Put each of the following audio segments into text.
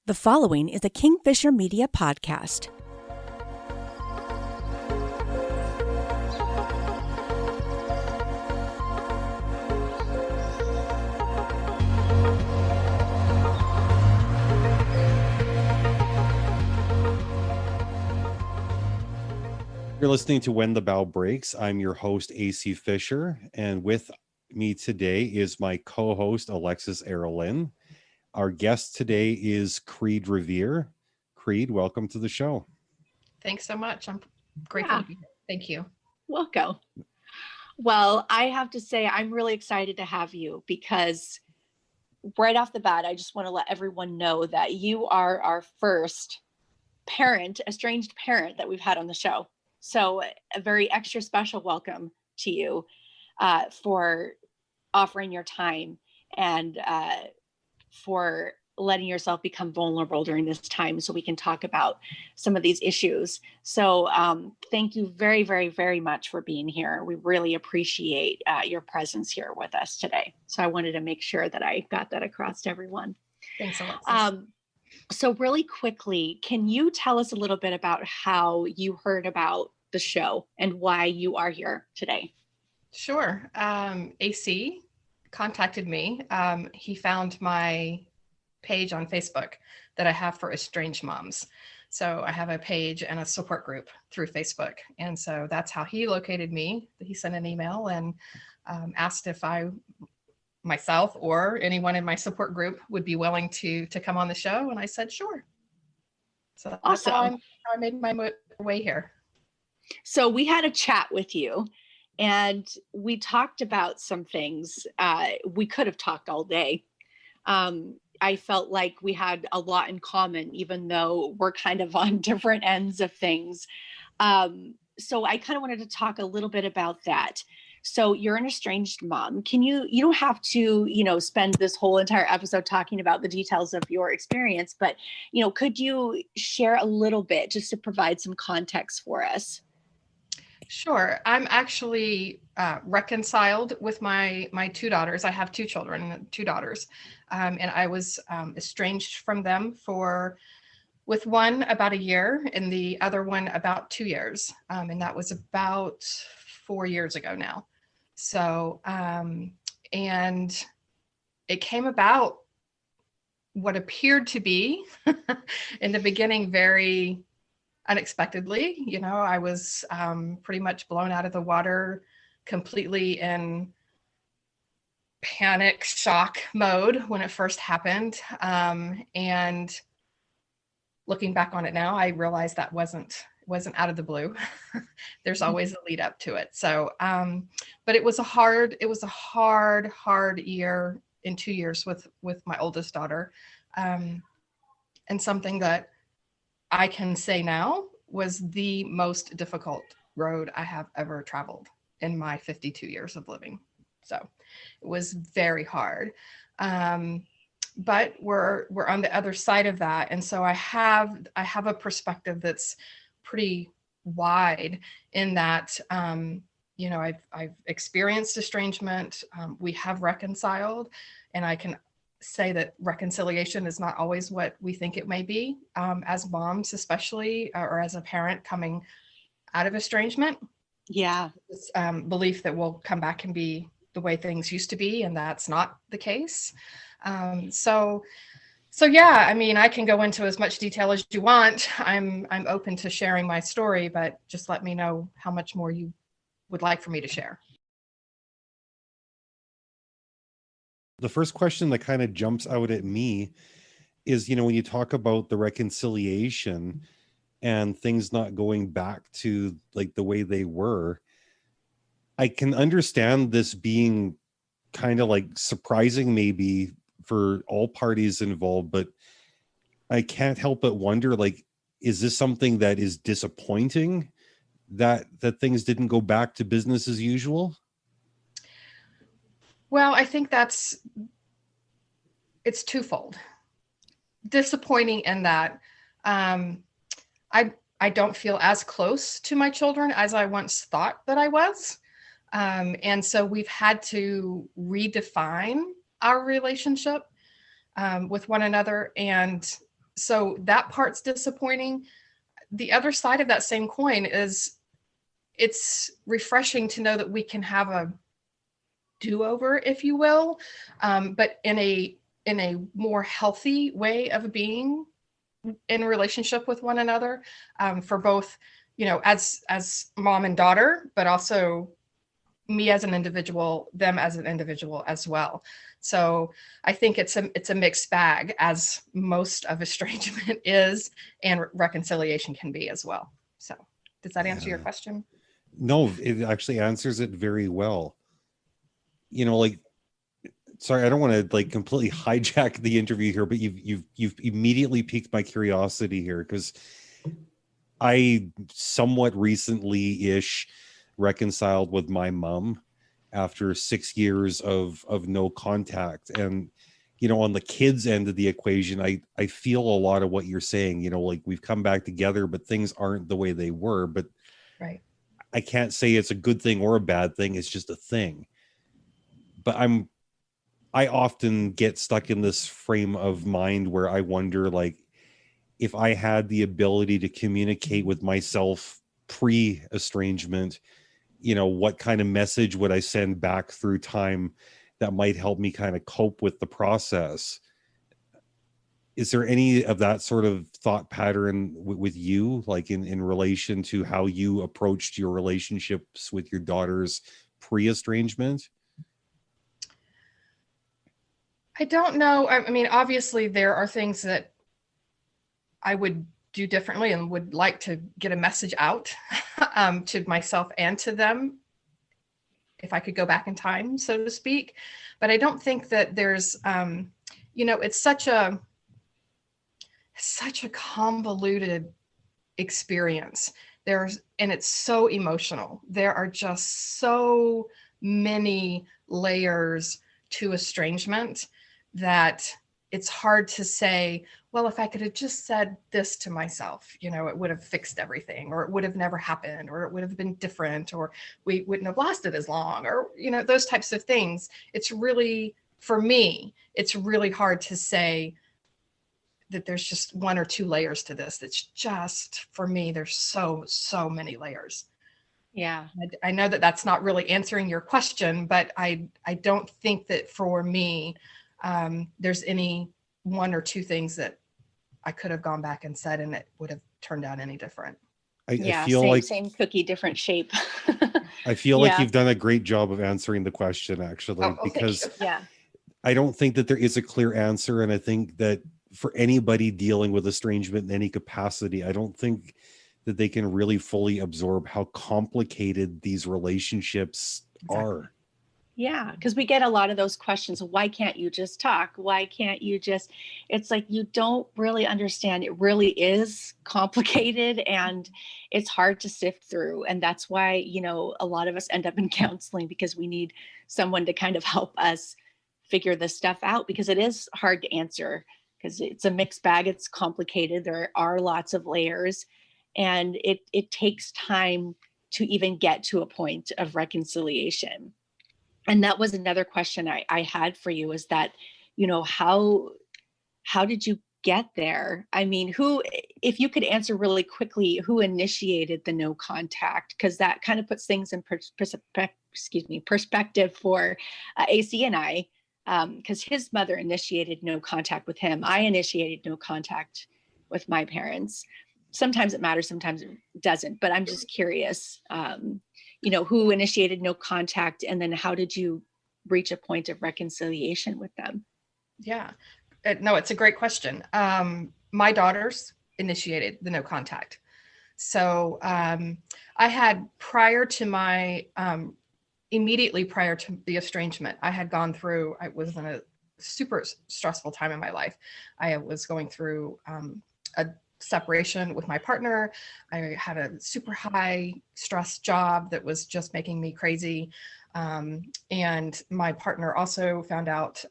The following is a Kingfisher Media podcast. You're listening to When the Bow Breaks. I'm your host, AC Fisher, and with me today is my co-host, Alexis Erlin. Our guest today is Kreed Revere. Kreed, welcome to the show. Thanks so much. I'm grateful to be here. Thank you. Welcome. Well, I have to say, I'm really excited to have you because right off the bat, I just want to let everyone know that you are our first parent, estranged parent that we've had on the show. So a very extra special welcome to you for offering your time and for letting yourself become vulnerable during this time so we can talk about some of these issues. So thank you very, very, very much for being here. We really appreciate your presence here with us today. So I wanted to make sure that I got that across to everyone. Thanks, Alexis. So really quickly, can you tell us a little bit about how you heard about the show and why you are here today? Sure. AC contacted me. He found my page on Facebook that I have for estranged moms. So I have a page and a support group through Facebook. And so that's how he located me. He sent an email and asked if I myself or anyone in my support group would be willing to come on the show. And I said, sure. So that's awesome. how I made my way here. So we had a chat with you and we talked about some things. We could have talked all day. I felt like we had a lot in common, even though we're kind of on different ends of things. So I kind of wanted to talk a little bit about that. So you're an estranged mom. You don't have to, spend this whole entire episode talking about the details of your experience, but, could you share a little bit just to provide some context for us? Sure. I'm actually reconciled with my two daughters. I have two children, two daughters, and I was estranged from them with one about a year and the other one about 2 years. And that was about 4 years ago now. So, and it came about what appeared to be in the beginning very unexpectedly. I was pretty much blown out of the water, completely in panic shock mode when it first happened. And looking back on it now, I realized that wasn't out of the blue. There's always a lead up to it. So, but it was a hard year in 2 years with my oldest daughter. And something that I can say now was the most difficult road I have ever traveled in my 52 years of living. So it was very hard. But we're on the other side of that. And so I have a perspective that's pretty wide in that, I've experienced estrangement. We have reconciled, and I can say that reconciliation is not always what we think it may be, as moms, especially, or as a parent coming out of estrangement. Yeah. This belief that we'll come back and be the way things used to be, and that's not the case. So yeah, I mean, I can go into as much detail as you want. I'm open to sharing my story, but just let me know how much more you would like for me to share. The first question that kind of jumps out at me is, when you talk about the reconciliation and things not going back to like the way they were, I can understand this being kind of like surprising maybe for all parties involved, but I can't help but wonder, like, is this something that is disappointing that things didn't go back to business as usual? Well, I think it's twofold. Disappointing in that I don't feel as close to my children as I once thought that I was. And so we've had to redefine our relationship with one another. And So that part's disappointing. The other side of that same coin is it's refreshing to know that we can have a do-over, if you will, but in a more healthy way of being in relationship with one another, for both, as mom and daughter, but also me as an individual, them as an individual as well. So I think it's a mixed bag, as most of estrangement is, and reconciliation can be as well. So does that answer your question? No, it actually answers it very well. Like, sorry, I don't want to like completely hijack the interview here, but you've immediately piqued my curiosity here, because I somewhat recently-ish reconciled with my mom after 6 years of no contact. And on the kids end of the equation, I feel a lot of what you're saying. Like, we've come back together, but things aren't the way they were. But Right. I can't say it's a good thing or a bad thing. It's just a thing. But I often get stuck in this frame of mind where I wonder, like, if I had the ability to communicate with myself pre-estrangement, what kind of message would I send back through time that might help me kind of cope with the process? Is there any of that sort of thought pattern with you, like in relation to how you approached your relationships with your daughters pre-estrangement? I don't know. I mean, obviously there are things that I would do differently and would like to get a message out to myself and to them if I could go back in time, so to speak. But I don't think that there's, it's such a convoluted experience. And it's so emotional. There are just so many layers to estrangement that it's hard to say, well, if I could have just said this to myself, it would have fixed everything, or it would have never happened, or it would have been different, or we wouldn't have lasted as long, or, those types of things. It's really, for me, it's really hard to say that there's just one or two layers to this. It's just, for me, there's so many layers. Yeah. I know that that's not really answering your question, but I don't think that for me, there's any one or two things that I could have gone back and said and it would have turned out any different. I feel same cookie, different shape. I feel like you've done a great job of answering the question, actually, because I don't think that there is a clear answer. And I think that for anybody dealing with estrangement in any capacity, I don't think that they can really fully absorb how complicated these relationships are. Yeah, because we get a lot of those questions. Why can't you just talk? Why can't you just, it's like, you don't really understand. It really is complicated and it's hard to sift through. And that's why, a lot of us end up in counseling, because we need someone to kind of help us figure this stuff out, because it is hard to answer, because it's a mixed bag. It's complicated. There are lots of layers, and it takes time to even get to a point of reconciliation. And that was another question I had for you, is that, how did you get there? I mean, if you could answer really quickly, who initiated the no contact? Because that kind of puts things in perspective for AC and I, because his mother initiated no contact with him. I initiated no contact with my parents. Sometimes it matters, sometimes it doesn't, but I'm just curious, who initiated no contact, and then how did you reach a point of reconciliation with them? Yeah, no, it's a great question. My daughters initiated the no contact. So I had, immediately prior to the estrangement, I was in a super stressful time in my life. I was going through a separation with my partner. I had a super high stress job that was just making me crazy. And my partner also found out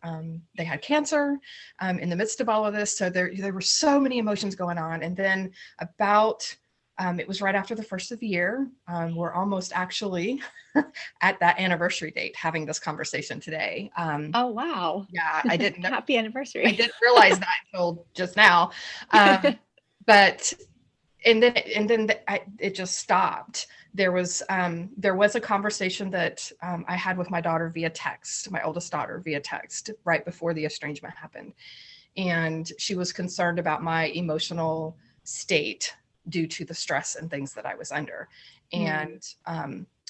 they had cancer in the midst of all of this. So there were so many emotions going on. And then about It was right after the first of the year. We're almost actually at that anniversary date having this conversation today. Oh, wow. Yeah, I didn't know. Happy anniversary. I didn't realize that until just now. But it just stopped. There was a conversation that I had with my daughter via text, my oldest daughter via text, right before the estrangement happened. And she was concerned about my emotional state due to the stress and things that I was under. And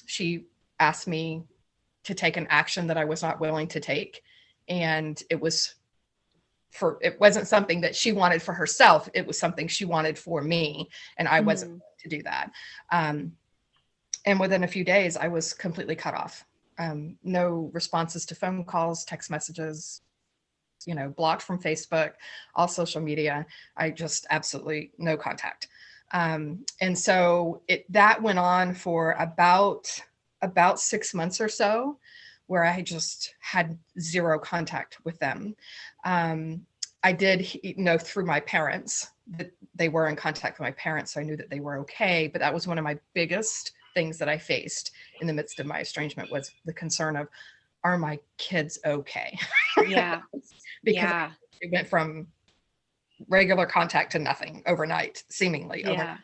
she asked me to take an action that I was not willing to take. And it wasn't something that she wanted for herself. It was something she wanted for me. And I wasn't willing to do that. And within a few days, I was completely cut off. No responses to phone calls, text messages, blocked from Facebook, all social media. I just absolutely no contact. And so that went on for about 6 months or so, where I just had zero contact with them. I did know through my parents that they were in contact with my parents, so I knew that they were okay. But that was one of my biggest things that I faced in the midst of my estrangement, was the concern of, are my kids okay? Yeah. Because it went from regular contact to nothing overnight, seemingly. Yeah. Overnight.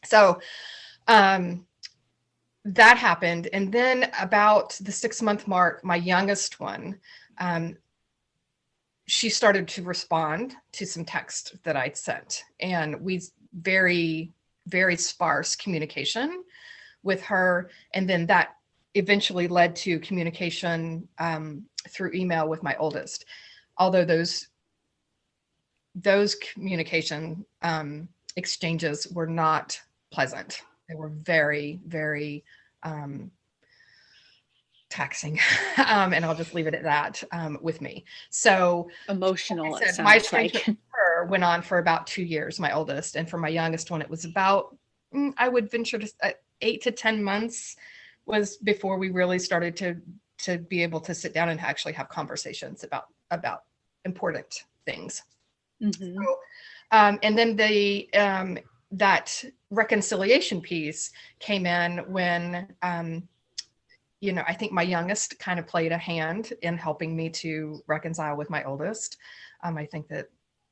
So that happened. And then about the 6-month mark, my youngest one, she started to respond to some text that I'd sent. And we very, very sparse communication with her. And then that eventually led to communication through email with my oldest. Although those communication exchanges were not pleasant. They were very, very taxing. And I'll just leave it at that with me. So emotional. like I said, my estrangement with her went on for about 2 years, my oldest. And for my youngest one, it was about, I would venture to 8 to 10 months was before we really started to be able to sit down and actually have conversations about important things. Mm-hmm. So, and then that reconciliation piece came in when, I think my youngest kind of played a hand in helping me to reconcile with my oldest. I think that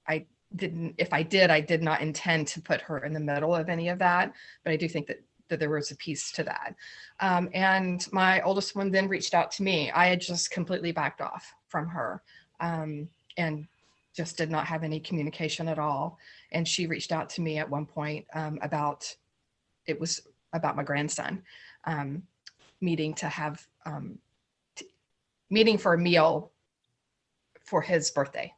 I did not intend to put her in the middle of any of that, but I do think that there was a piece to that. And my oldest one then reached out to me. I had just completely backed off from her and just did not have any communication at all. And she reached out to me at one point about my grandson, meeting for a meal for his birthday.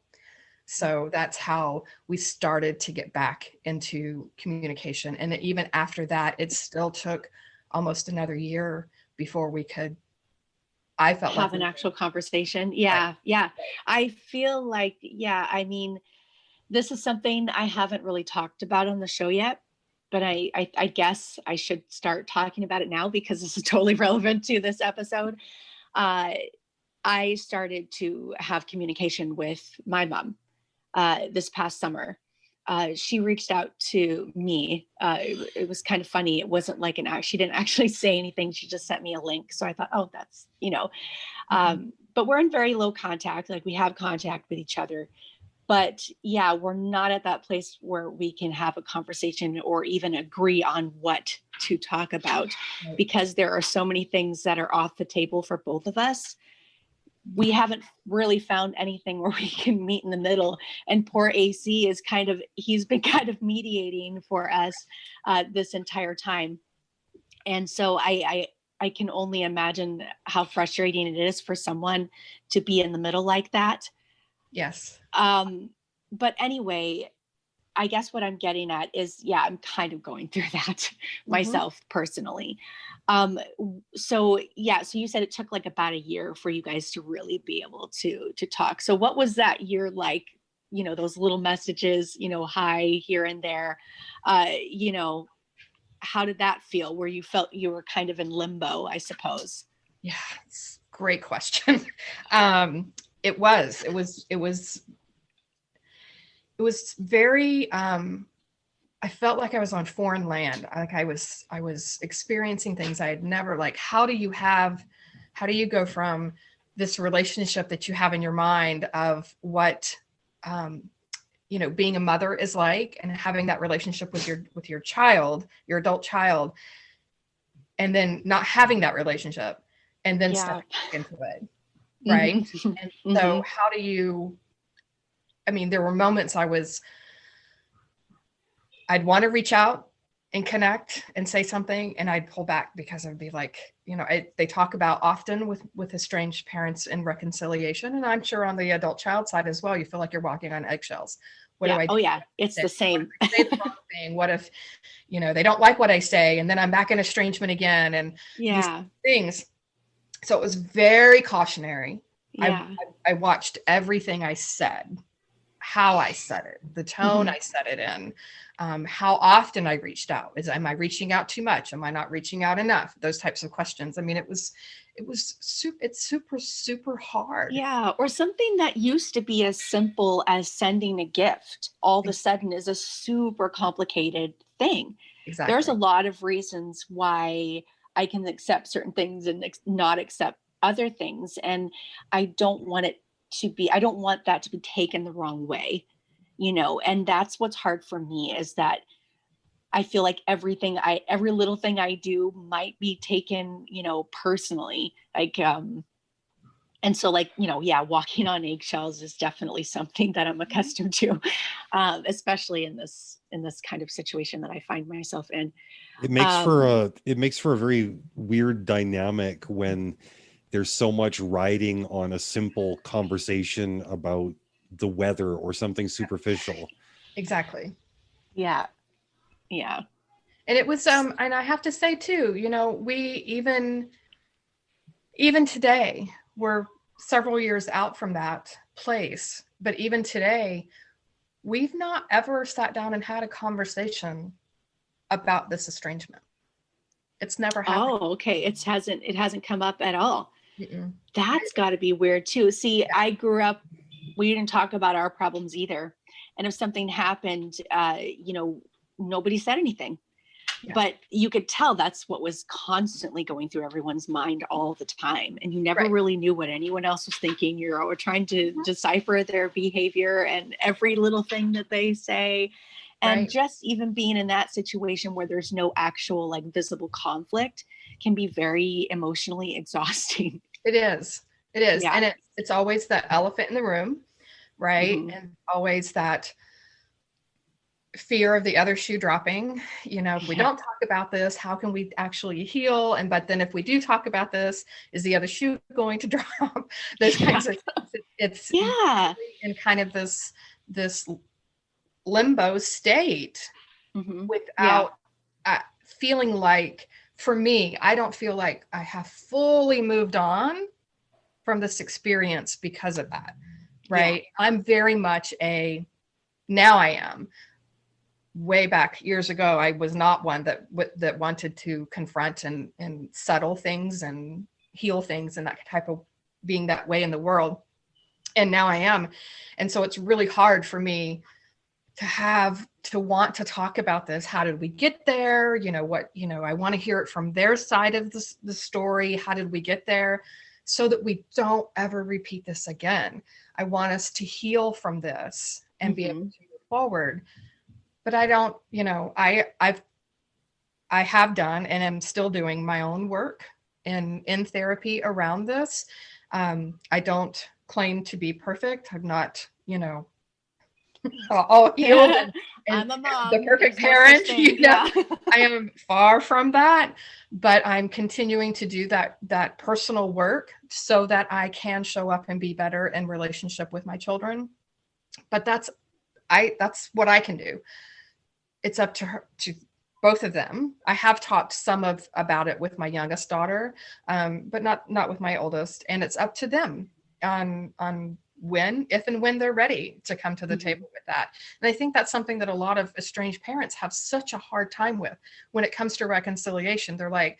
So that's how we started to get back into communication. And even after that, it still took almost another year before we could, I felt have an actual conversation. Yeah. Right. Yeah. I feel like, I mean, this is something I haven't really talked about on the show yet, but I guess I should start talking about it now because this is totally relevant to this episode. I started to have communication with my mom this past summer. She reached out to me. It was kind of funny. It wasn't like she didn't actually say anything. She just sent me a link. So I thought, oh, that's, but we're in very low contact. Like we have contact with each other, but we're not at that place where we can have a conversation or even agree on what to talk about because there are so many things that are off the table for both of us. We haven't really found anything where we can meet in the middle, and poor AC he's been kind of mediating for us this entire time. And so I can only imagine how frustrating it is for someone to be in the middle like that. Yes. But anyway, I guess what I'm getting at is, I'm kind of going through that myself personally. So you said it took like about a year for you guys to really be able to talk. So what was that year like? Those little messages, hi here and there, how did that feel? Where you felt you were kind of in limbo, I suppose. Yeah, it's a great question. It was very I felt like I was on foreign land. Like I was experiencing things I had never, like, how do you go from this relationship that you have in your mind of what, being a mother is like, and having that relationship with your child, your adult child, and then not having that relationship, and then stepping back into it. Right. Mm-hmm. And so how do you, there were moments I'd want to reach out and connect and say something, and I'd pull back because I'd be like, they talk about often with estranged parents and reconciliation. And I'm sure on the adult child side as well, you feel like you're walking on eggshells. What do I do? Oh yeah. It's the same. What if I say the wrong thing? What if, they don't like what I say, and then I'm back in estrangement again, and these things. So it was very cautionary. Yeah. I watched everything I said, how I said it, the tone I said it in, how often I reached out. Am I reaching out too much? Am I not reaching out enough? Those types of questions. It's super hard. Yeah. Or something that used to be as simple as sending a gift all of a sudden is a super complicated thing. Exactly. There's a lot of reasons why I can accept certain things and not accept other things. And I don't want that to be taken the wrong way, and that's what's hard for me, is that I feel like every little thing I do might be taken, personally, and so walking on eggshells is definitely something that I'm accustomed to, especially in this kind of situation that I find myself in. It makes for a very weird dynamic when there's so much riding on a simple conversation about the weather or something superficial. Exactly. Yeah. Yeah. And it was, and I have to say too, we even today, we're several years out from that place, but even today, we've not ever sat down and had a conversation about this estrangement. It's never happened. Oh, okay. It hasn't come up at all. Mm-mm. That's got to be weird too. See, I grew up, we didn't talk about our problems either. And if something happened, nobody said anything. Yeah. But you could tell that's what was constantly going through everyone's mind all the time. And you never really knew what anyone else was thinking. You're trying to decipher their behavior and every little thing that they say. And just even being in that situation where there's no actual visible conflict can be very emotionally exhausting. It is. Yeah. And it's always that elephant in the room, right? Mm-hmm. And always that fear of the other shoe dropping. If we don't talk about this, how can we actually heal? But then if we do talk about this, is the other shoe going to drop? Those kinds of things. It's in kind of this limbo state without feeling like, for me, I don't feel like I have fully moved on from this experience because of that, right? Yeah. I'm very much now I am. Way back years ago, I was not one that wanted to confront and settle things and heal things and that type of being that way in the world. And now I am. And so it's really hard for me to want to talk about this. How did we get there? I want to hear it from their side of the story. How did we get there? So that we don't ever repeat this again. I want us to heal from this and be able to move forward. But I don't, I have done and am still doing my own work in therapy around this. I don't claim to be perfect. I'm not, all healed and I'm a mom. The perfect parent. I am far from that, but I'm continuing to do that personal work so that I can show up and be better in relationship with my children. But that's what I can do. It's up to both of them. I have talked about it with my youngest daughter, but not with my oldest. And it's up to them on if and when they're ready to come to the table with that. And I think that's something that a lot of estranged parents have such a hard time with when it comes to reconciliation. They're like,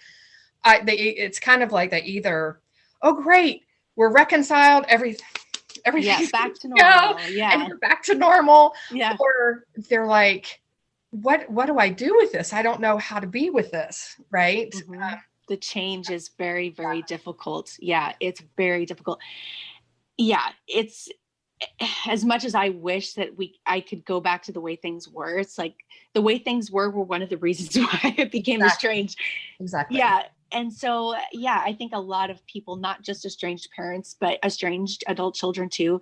it's kind of like they either, oh great, we're reconciled, everything's back to normal. And we're back to normal. Yeah. Or they're like, what do I do with this? I don't know how to be with this, right? The change is very, very difficult. Yeah, it's very difficult. Yeah, it's, as much as I wish that I could go back to the way things were, it's like the way things were one of the reasons why it became estranged. Exactly. Yeah. And so, yeah, I think a lot of people, not just estranged parents, but estranged adult children too,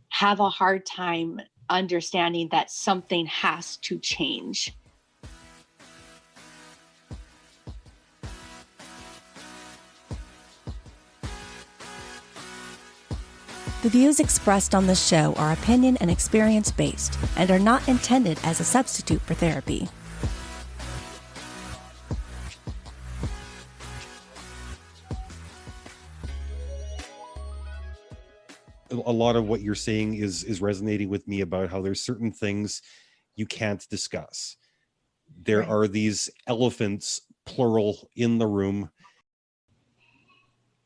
have a hard time understanding that something has to change. The views expressed on this show are opinion and experience based and are not intended as a substitute for therapy. A lot of what you're saying is resonating with me about how there's certain things you can't discuss. There Right. are these elephants, plural, in the room,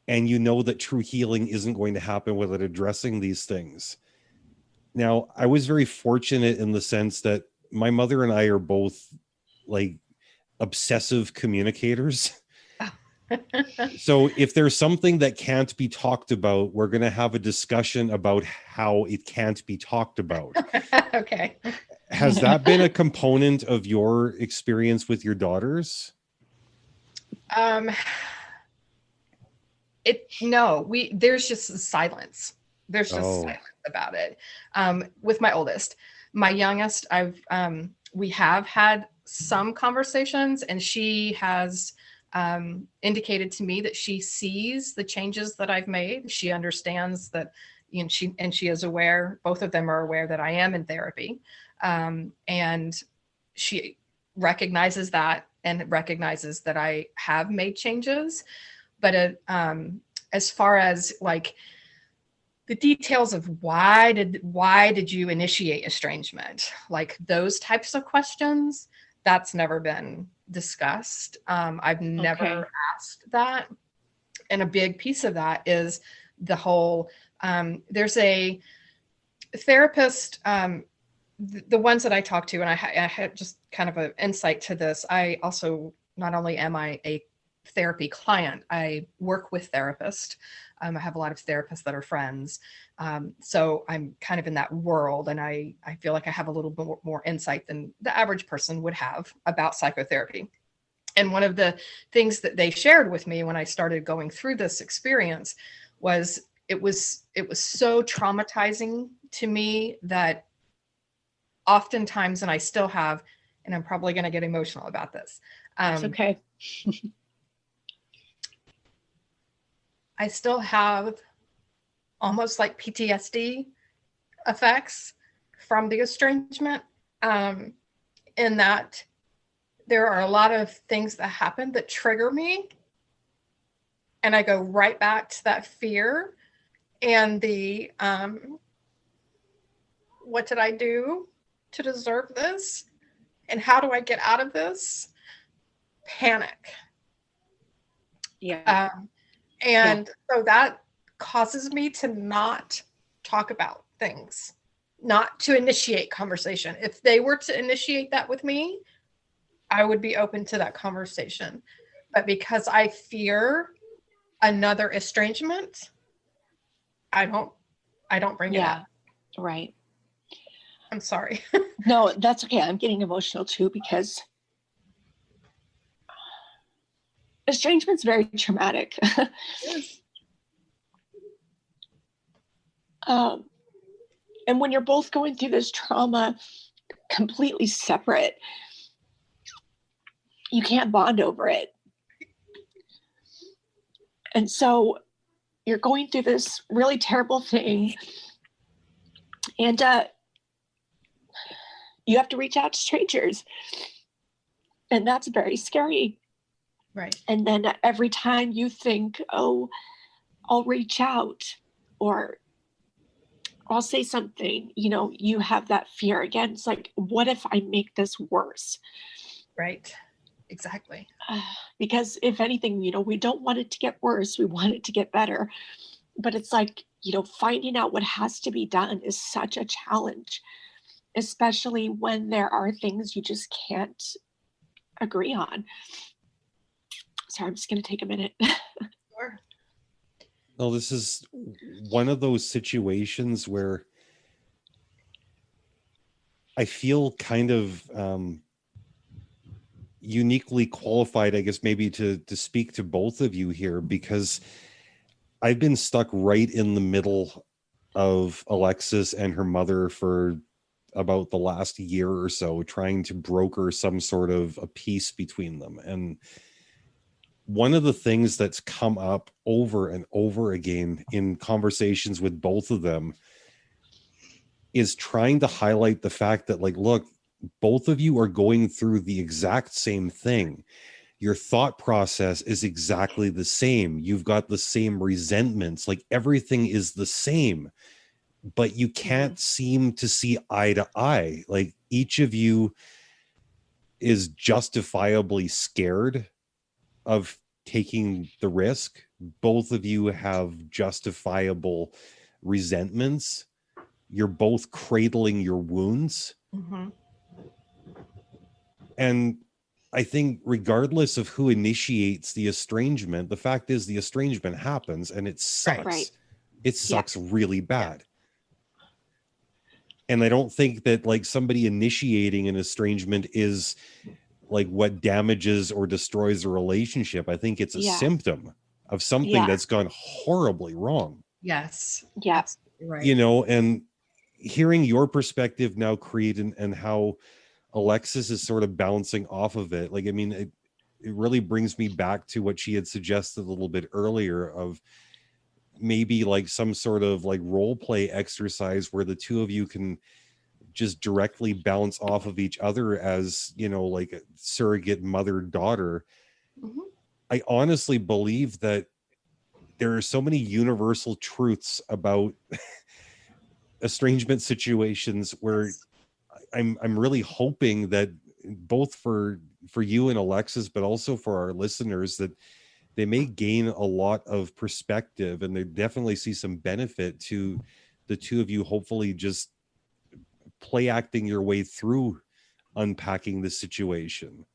and you know that true healing isn't going to happen without addressing these things. Now, I was very fortunate in the sense that my mother and I are both like obsessive communicators. So if there's something that can't be talked about, we're going to have a discussion about how it can't be talked about. Okay. Has that been a component of your experience with your daughters? There's just silence. There's just silence about it. With my oldest, my youngest, we have had some conversations, and she has indicated to me that she sees the changes that I've made. She understands that, she is aware, both of them are aware that I am in therapy. And she recognizes that and recognizes that I have made changes. But as far as like the details of why did you initiate estrangement, like those types of questions, that's never been discussed. I've never asked that. And a big piece of that is the whole, there's a therapist, the ones that I talk to, and I had just kind of an insight to this. I also, not only am I a therapy client, I work with therapists. I have a lot of therapists that are friends. So I'm kind of in that world, and I feel like I have a little bit more insight than the average person would have about psychotherapy. And one of the things that they shared with me when I started going through this experience was it was so traumatizing to me that oftentimes, and I still have, and I'm probably going to get emotional about this. It's okay. I still have almost like PTSD effects from the estrangement, in that there are a lot of things that happen that trigger me. And I go right back to that fear and the, what did I do to deserve this? And how do I get out of this? Panic. Yeah. So that causes me to not talk about things, not to initiate conversation. If they were to initiate that with me, I would be open to that conversation. But because I fear another estrangement, I don't bring it up. Right. I'm sorry. No, that's okay. I'm getting emotional too, because estrangement's very traumatic. And when you're both going through this trauma completely separate, you can't bond over it. And so you're going through this really terrible thing, and you have to reach out to strangers, and that's very scary. Right. And then every time you think, oh, I'll reach out, or I'll say something, you have that fear again. It's like, what if I make this worse? Right. Exactly. Because if anything, we don't want it to get worse. We want it to get better. But it's like, finding out what has to be done is such a challenge. especially when there are things you just can't agree on. Sorry, I'm just going to take a minute. Sure. No, this is one of those situations where I feel kind of uniquely qualified, I guess, maybe to speak to both of you here, because I've been stuck right in the middle of Alexis and her mother for about the last year or so, trying to broker some sort of a peace between them. And one of the things that's come up over and over again in conversations with both of them is trying to highlight the fact that, like, look, both of you are going through the exact same thing. Your thought process is exactly the same. You've got the same resentments, like everything is the same, but you can't seem to see eye to eye. Like, each of you is justifiably scared of taking the risk. Both of you have justifiable resentments. You're both cradling your wounds. Mm-hmm. And I think regardless of who initiates the estrangement, the fact is the estrangement happens and it sucks. Right. It sucks really bad. And I don't think that, like, somebody initiating an estrangement is like what damages or destroys a relationship. I think it's a symptom of something that's gone horribly wrong. Yes. Yeah. Absolutely right. You know, and hearing your perspective now, Kreed, and how Alexis is sort of bouncing off of it. Like, I mean, it really brings me back to what she had suggested a little bit earlier of maybe like some sort of like role play exercise where the two of you can just directly bounce off of each other as, you know, like a surrogate mother-daughter. Mm-hmm. I honestly believe that there are so many universal truths about estrangement situations where I'm really hoping that both for you and Alexis, but also for our listeners, that they may gain a lot of perspective and they definitely see some benefit to the two of you hopefully just play acting your way through unpacking the situation.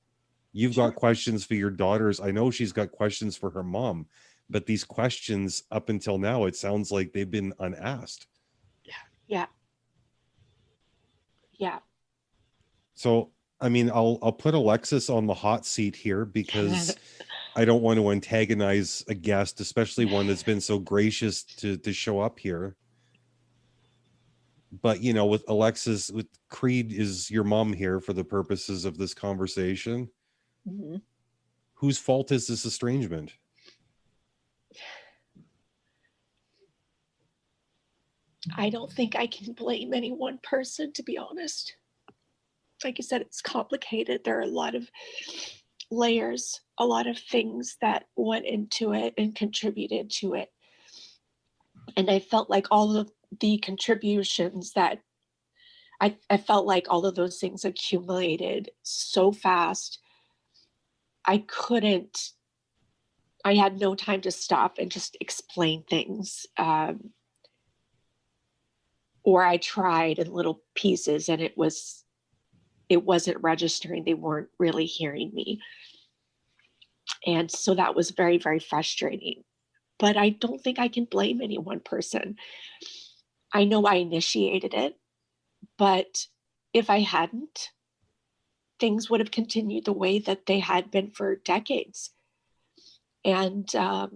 You've got questions for your daughters. I know she's got questions for her mom, but these questions up until now, it sounds like they've been unasked. Yeah. So, I mean, I'll put Alexis on the hot seat here because I don't want to antagonize a guest, especially one that's been so gracious to show up here. But, you know, with Alexis, with Kreed is your mom here for the purposes of this conversation. Mm-hmm. Whose fault is this estrangement? I don't think I can blame any one person, to be honest. Like you said, it's complicated. There are a lot of layers, a lot of things that went into it and contributed to it. And I felt like all of the contributions that I felt like all of those things accumulated so fast. I had no time to stop and just explain things. Or I tried in little pieces and it wasn't registering. They weren't really hearing me. And so that was very, very frustrating. But I don't think I can blame any one person. I know I initiated it, but if I hadn't, things would have continued the way that they had been for decades. And I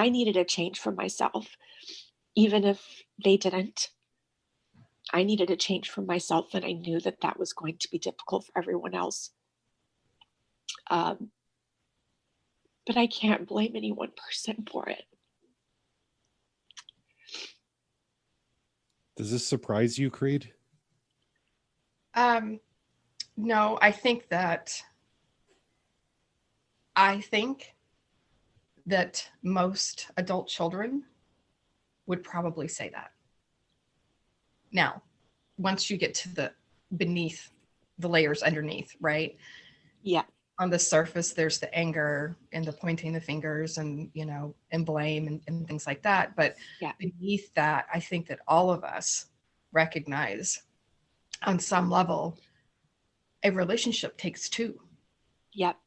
needed a change for myself, even if they didn't. I needed a change for myself, and I knew that that was going to be difficult for everyone else. But I can't blame any one person for it. Does this surprise you, Kreed? No, I think that most adult children would probably say that. Now, once you get to the beneath the layers underneath, right? Yeah. On the surface, there's the anger and the pointing the fingers and, you know, and blame and things like that. But beneath that, I think that all of us recognize on some level, a relationship takes two. Yep.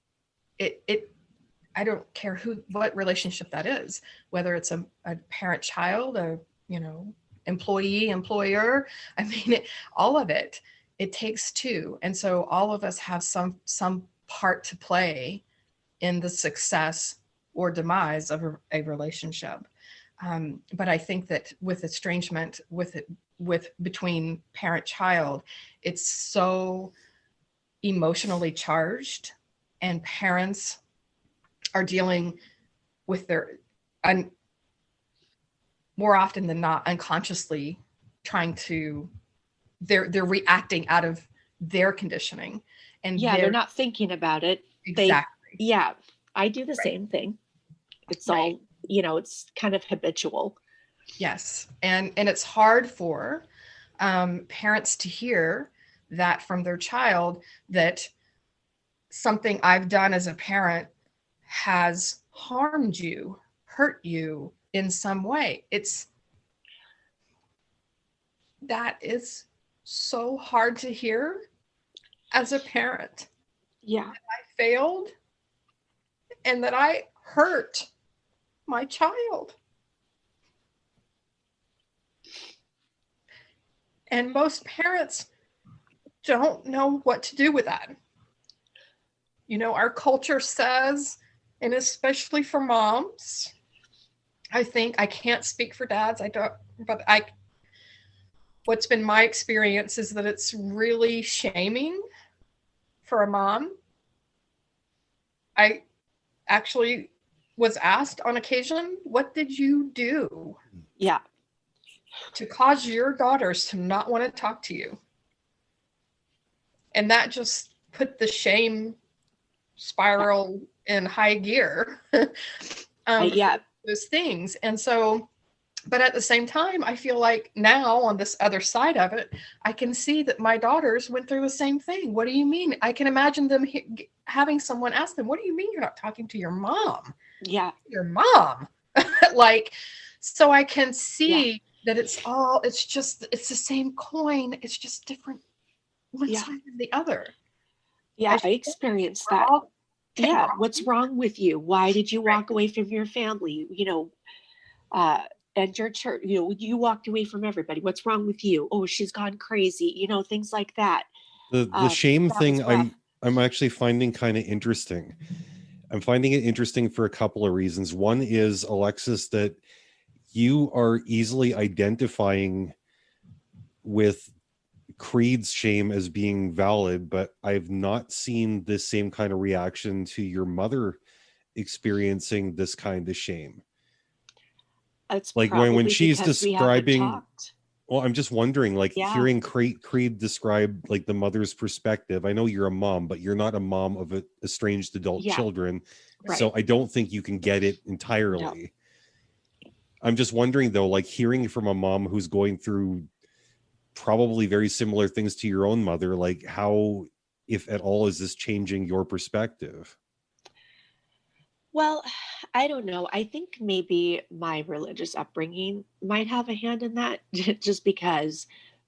I don't care what relationship that is, whether it's a parent-child, employee, employer. I mean, all of it takes two. And so all of us have some part to play in the success or demise of a relationship. But I think that with estrangement, with between parent-child, it's so emotionally charged, and parents are dealing with more often than not, unconsciously they're reacting out of their conditioning. And they're not thinking about it. Exactly. I do the same thing. It's all, it's kind of habitual. Yes. And it's hard for parents to hear that from their child, that something I've done as a parent has harmed you, hurt you in some way. That is so hard to hear as a parent. Yeah. That I failed and that I hurt my child. And most parents don't know what to do with that. Our culture says, and especially for moms, I think, I can't speak for dads, what's been my experience is that it's really shaming for a mom. I actually was asked on occasion, what did you do? Yeah. To cause your daughters to not want to talk to you? And that just put the shame spiral in high gear. Those things. And so, but at the same time, I feel like now on this other side of it, I can see that my daughters went through the same thing. What do you mean? I can imagine them having someone ask them, what do you mean you're not talking to your mom? Yeah. Your mom. So I can see that it's the same coin. It's just different, one side of the other. Yeah, I experienced that. What's wrong with you? Why did you walk away from your family? And your church, you walked away from everybody. What's wrong with you? Oh, she's gone crazy. Things like that. The shame thing I'm actually finding kind of interesting. I'm finding it interesting for a couple of reasons. One is, Alexis, that you are easily identifying with Kreed's shame as being valid, but I've not seen this same kind of reaction to your mother experiencing this kind of shame. It's like when she's describing, well, I'm just wondering, hearing Kreed describe the mother's perspective. I know you're a mom, but you're not a mom of estranged adult children. Right. So I don't think you can get it entirely. No. I'm just wondering though, hearing from a mom who's going through probably very similar things to your own mother, how, if at all, is this changing your perspective? Well, I don't know. I think maybe my religious upbringing might have a hand in that, just because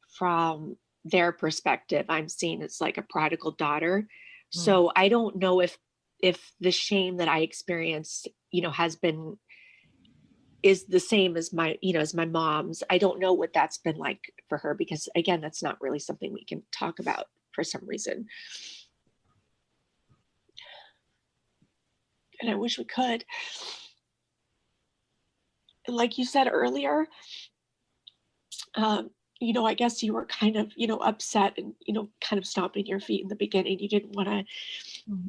from their perspective, I'm seeing it's like a prodigal daughter. So I don't know if the shame that I experienced, is the same as as my mom's. I don't know what that's been like for her, because again, that's not really something we can talk about for some reason. And I wish we could. And like you said earlier, I guess you were kind of, upset and, kind of stomping your feet in the beginning. You didn't want to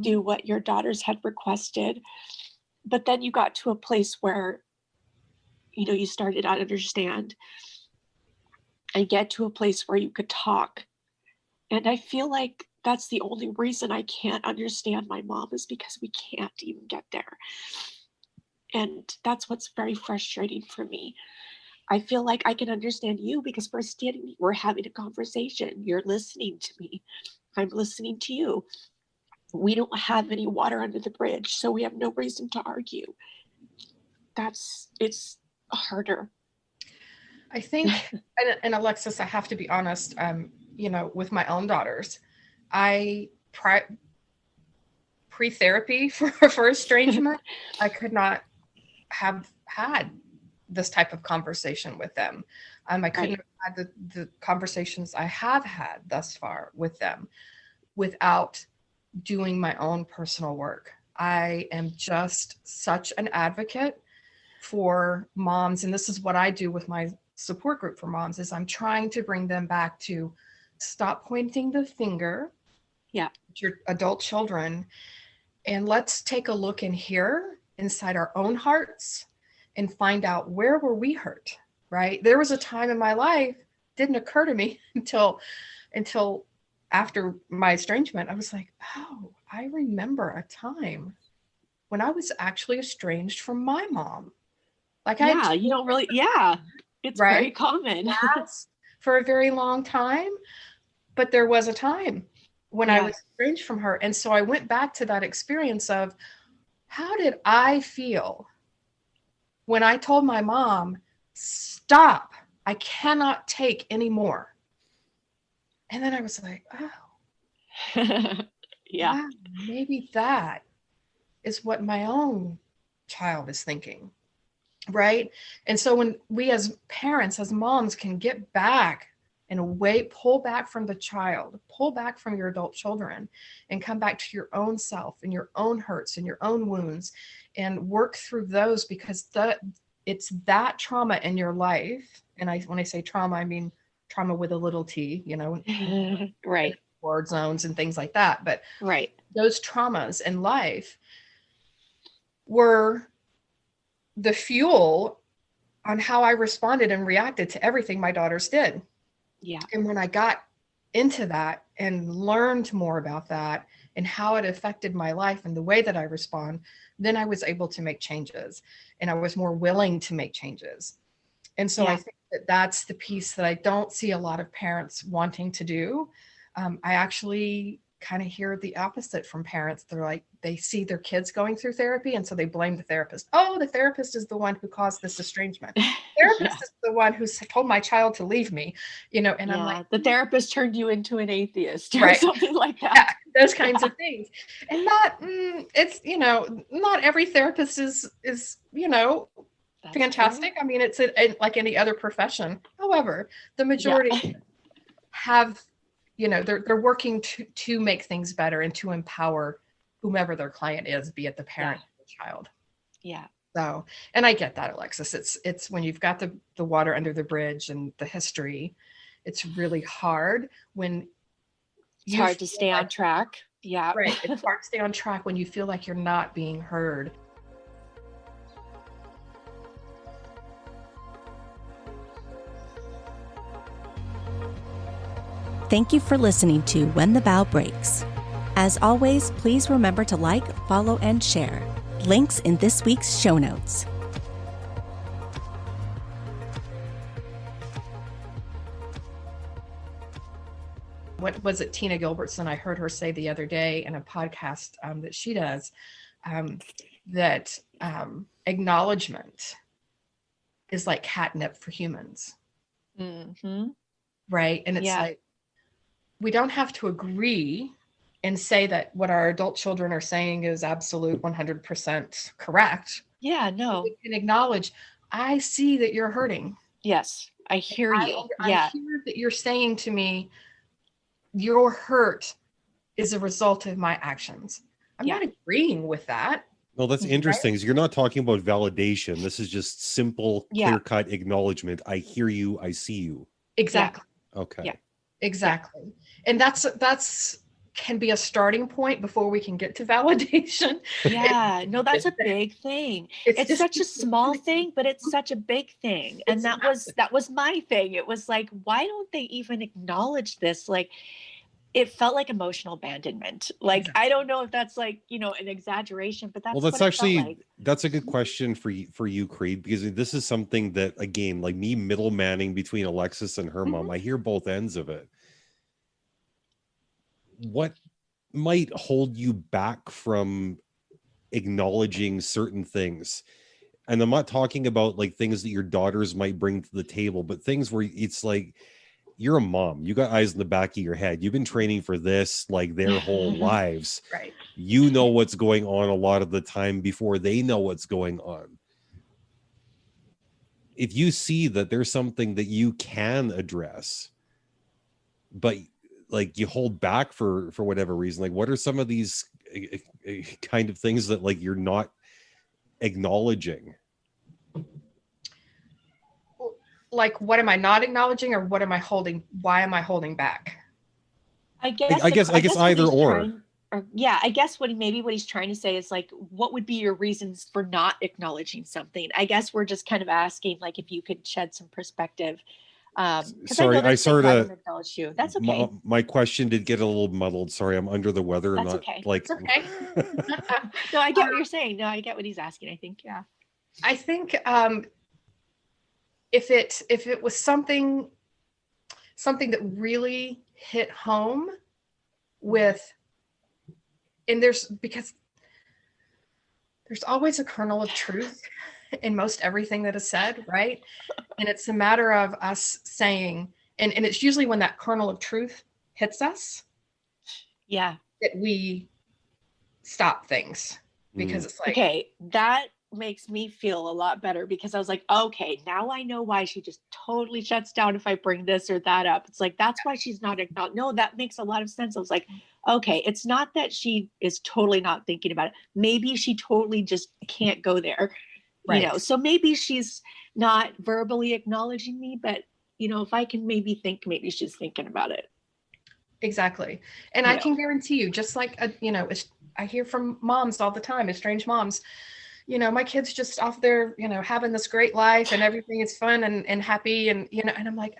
do what your daughters had requested. But then you got to a place where, you started to understand and get to a place where you could talk. And I feel like that's the only reason I can't understand my mom, is because we can't even get there. And that's what's very frustrating for me. I feel like I can understand you because we're having a conversation. You're listening to me. I'm listening to you. We don't have any water under the bridge, so we have no reason to argue. It's harder. I think, and Alexis, I have to be honest, with my own daughters, I pre-therapy for estrangement, I could not have had this type of conversation with them. I couldn't have had the conversations I have had thus far with them without doing my own personal work. I am just such an advocate for moms, and this is what I do with my support group for moms, is I'm trying to bring them back to stop pointing the finger at your adult children, and let's take a look in here inside our own hearts and find out, where were we hurt, right? There was a time in my life, didn't occur to me until after my estrangement. I was like, oh, I remember a time when I was actually estranged from my mom. Like, you don't really, it's very common. Yes, for a very long time. But there was a time when I was estranged from her. And so I went back to that experience of, how did I feel when I told my mom, stop, I cannot take any more? And then I was like, oh, wow, maybe that is what my own child is thinking, right? And so when we as parents, as moms, can get back and pull back from the child, pull back from your adult children, and come back to your own self and your own hurts and your own wounds, and work through those, because it's that trauma in your life. And when I say trauma, I mean trauma with a little t, right. War zones and things like that. But those traumas in life were the fuel on how I responded and reacted to everything my daughters did. Yeah. And when I got into that and learned more about that and how it affected my life and the way that I respond, then I was able to make changes, and I was more willing to make changes. And so I think that that's the piece that I don't see a lot of parents wanting to do. I actually kind of hear the opposite from parents. They're like, they see their kids going through therapy, and so they blame the therapist. Oh, the therapist is the one who caused this estrangement. The therapist is the one who told my child to leave me, and I'm like, the therapist turned you into an atheist or something like that. Yeah, those kinds of things. And it's, not every therapist is that's fantastic. True. I mean, it's like any other profession. However, the majority have, they're working to make things better and to empower whomever their client is, be it the parent or the child. Yeah. So, and I get that, Alexis. It's when you've got the water under the bridge and the history, it's really hard when it's hard to stay on track. Yeah. Right. It's hard to stay on track when you feel like you're not being heard. Thank you for listening to When the Bow Breaks. As always, please remember to like, follow, and share. Links in this week's show notes. What was it, Tina Gilbertson? I heard her say the other day in a podcast that she does, that acknowledgement is like catnip for humans. Mm-hmm. Right. And it's like, we don't have to agree and say that what our adult children are saying is absolute 100% correct. Yeah, no. We can acknowledge, I see that you're hurting. Yes, I hear you. I hear that you're saying to me, your hurt is a result of my actions. I'm not agreeing with that. Well, that's interesting. Right? You're not talking about validation. This is just simple, clear-cut acknowledgement. I hear you. I see you. Exactly. Yeah. Okay. Yeah, exactly. Yeah. And that's can be a starting point before we can get to validation. Yeah, no, that's a big thing. It's such a small thing, but it's such a big thing. And that was my thing. It was like, why don't they even acknowledge this? Like, it felt like emotional abandonment. Like, I don't know if that's like, an exaggeration, but that's that's actually, that's a good question for you, Kreed, because this is something that, again, like me middlemaning between Alexis and her mom, I hear both ends of it. What might hold you back from acknowledging certain things? And I'm not talking about like things that your daughters might bring to the table, but things where it's like, you're a mom. You got eyes in the back of your head. You've been training for this like their whole lives. Right. You know what's going on a lot of the time before they know what's going on. If you see that there's something that you can address, but like you hold back for whatever reason, like what are some of these kind of things that like you're not acknowledging? Like, what am I not acknowledging, or what am I holding? Why am I holding back? I guess either or. I guess what he's trying to say is like, what would be your reasons for not acknowledging something? I guess we're just kind of asking, like, if you could shed some perspective. Sorry, I sort of acknowledge you. That's okay. My question did get a little muddled. Sorry, I'm under the weather. That's not okay. like. That's okay. No, I get what you're saying. No, I get what he's asking. I think, yeah. I think if it was something that really hit home with, and because there's always a kernel of truth in most everything that is said, right? And it's a matter of us saying, and it's usually when that kernel of truth hits us, yeah, that we stop things, because it's like, okay, that makes me feel a lot better, because I was like, okay, now I know why she just totally shuts down if I bring this or that up. It's like, that's why she's not acknowledged. No, that makes a lot of sense. I was like, okay, it's not that she is totally not thinking about it. Maybe she totally just can't go there. right. You know, so maybe she's not verbally acknowledging me, but you know, if I can maybe think, maybe she's thinking about it. Exactly. And I can guarantee you, just like, I hear from moms all the time, estranged moms, you know, my kid's just off there, you know, having this great life and everything is fun and happy. And, you know, and I'm like,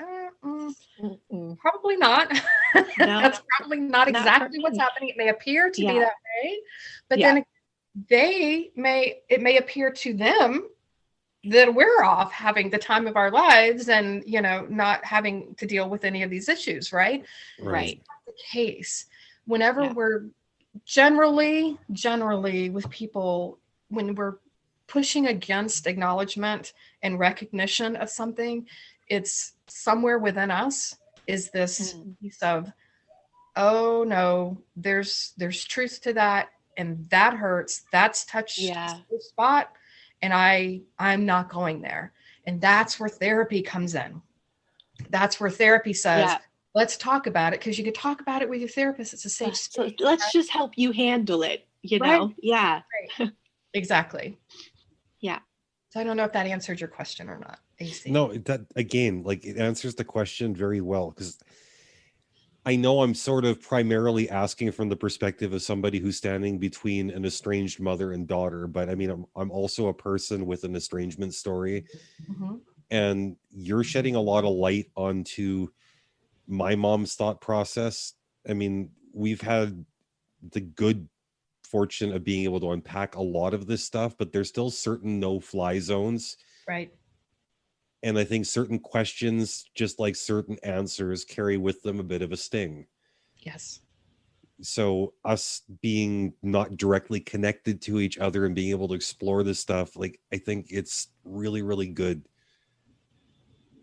probably not. No, That's probably not exactly what's happening. It may appear to be that way, but then it may appear to them that we're off having the time of our lives and, you know, not having to deal with any of these issues. Right. Right. That's not the case. Whenever we're generally with people, when we're pushing against acknowledgement and recognition of something, it's somewhere within us is this piece of, oh no, there's truth to that, and that hurts. That's touched the spot, and I'm not going there. And that's where therapy comes in. That's where therapy says, let's talk about it, because you could talk about it with your therapist. It's a safe space. So let's just help you handle it, you know? Right. Yeah. Right. Exactly. Yeah. So I don't know if that answered your question or not, AC. No, that again, like it answers the question very well, because I know I'm sort of primarily asking from the perspective of somebody who's standing between an estranged mother and daughter, but I mean, I'm also a person with an estrangement story, and you're shedding a lot of light onto my mom's thought process. I mean, we've had the good fortune of being able to unpack a lot of this stuff, but there's still certain no-fly zones. Right. And I think certain questions, just like certain answers, carry with them a bit of a sting. Yes. So us being not directly connected to each other and being able to explore this stuff, like I think it's really, really good.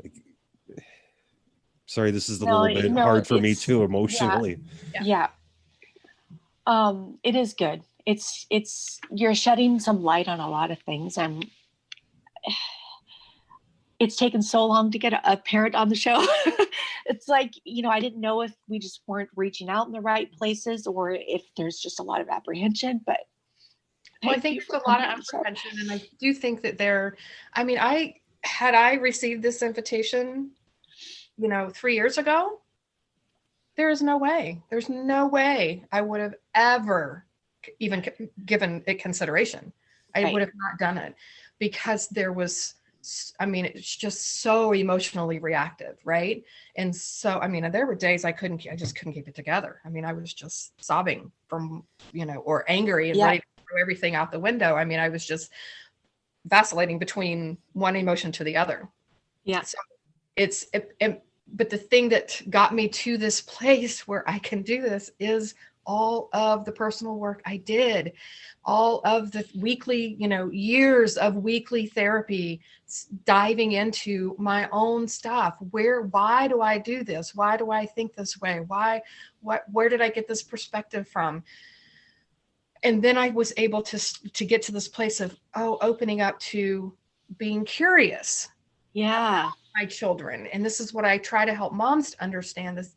Like, sorry, this is a little bit hard for me too, emotionally. Yeah. It is good. It's you're shedding some light on a lot of things, and it's taken so long to get a parent on the show. It's like, you know, I didn't know if we just weren't reaching out in the right places or if there's just a lot of apprehension, but I think there's a lot of apprehension, and I do think that I received this invitation, you know, 3 years ago, there's no way I would have ever even given it consideration. I would have not done it, because it's just so emotionally reactive. Right. And so, there were days I just couldn't keep it together. I was just sobbing from, you know, or angry and ready to throw everything out the window. I was just vacillating between one emotion to the other. Yeah. So but the thing that got me to this place where I can do this is all of the personal work I did, all of the weekly, years of weekly therapy, diving into my own stuff. Why do I do this? Why do I think this way? Where did I get this perspective from? And then I was able to get to this place of, opening up to being curious. Yeah. My children. And this is what I try to help moms to understand, this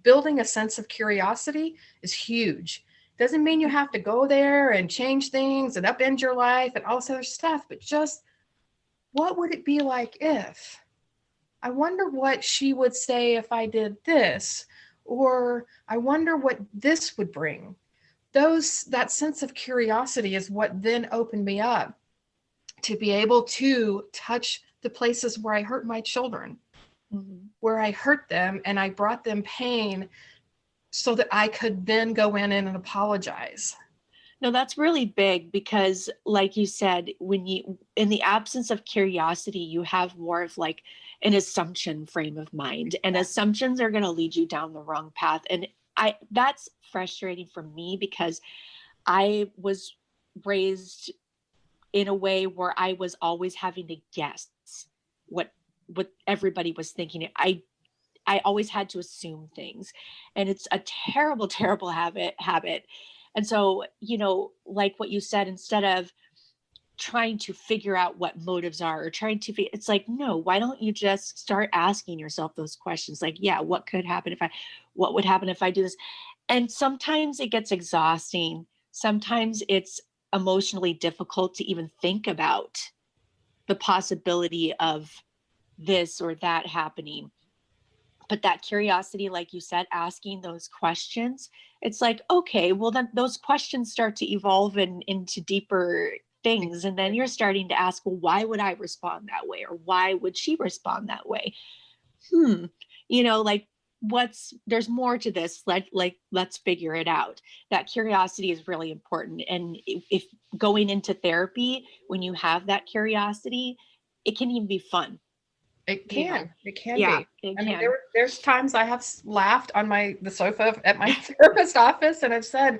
building a sense of curiosity is huge. Doesn't mean you have to go there and change things and upend your life and all this other stuff, but just what would it be like if? I wonder what she would say if I did this, or I wonder what this would bring. That sense of curiosity is what then opened me up to be able to touch the places where I hurt my children, where I hurt them and I brought them pain, so that I could then go in and apologize. No, that's really big, because like you said, in the absence of curiosity, you have more of like an assumption frame of mind, and assumptions are going to lead you down the wrong path. And that's frustrating for me, because I was raised in a way where I was always having to guess what everybody was thinking. I always had to assume things, and it's a terrible, terrible habit. And so, like what you said, instead of trying to figure out what motives are, or it's like, no, why don't you just start asking yourself those questions? Like, yeah, what would happen if I do this? And sometimes it gets exhausting. Sometimes it's emotionally difficult to even think about the possibility of this or that happening. But that curiosity, like you said, asking those questions, it's like, okay, well, then those questions start to evolve into deeper things. And then you're starting to ask, well, why would I respond that way? Or why would she respond that way? Like, there's more to this. Let's figure it out. That curiosity is really important. And if going into therapy, when you have that curiosity, it can even be fun. It can be. There's times I have laughed on the sofa at my therapist office, and I've said,